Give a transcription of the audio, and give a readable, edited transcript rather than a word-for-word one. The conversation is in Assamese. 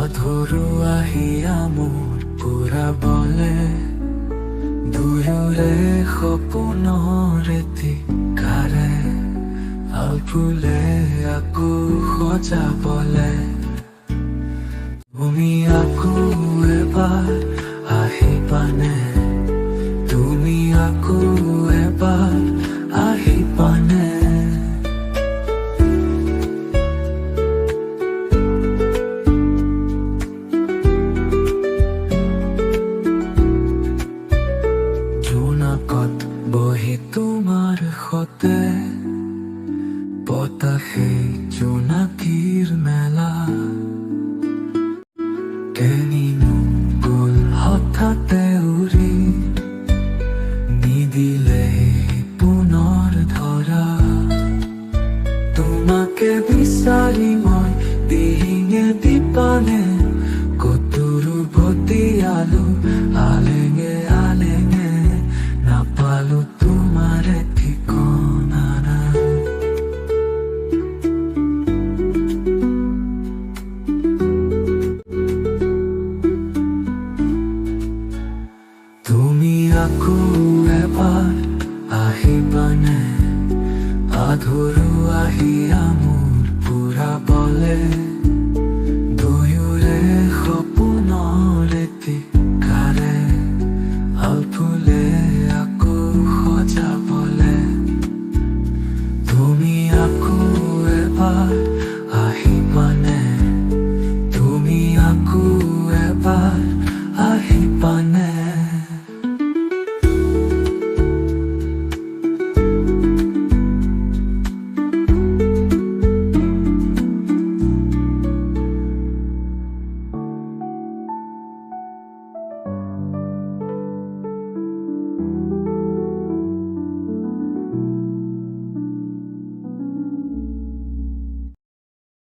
অধৰু আহিয়া মোৰ পুৰা বলে দুয়োৰে সপোনৰ এটিকাৰে ফুলে আকৌ সজাবলে তুমি আকৌ এবাৰ আহিবানে তুমি আকৌ এবাৰ আহিবানে জোনাকত বহি তোমাৰ সতে বতাহে জোনাকীৰ মেলা কেনিনো গ'ল হঠাতে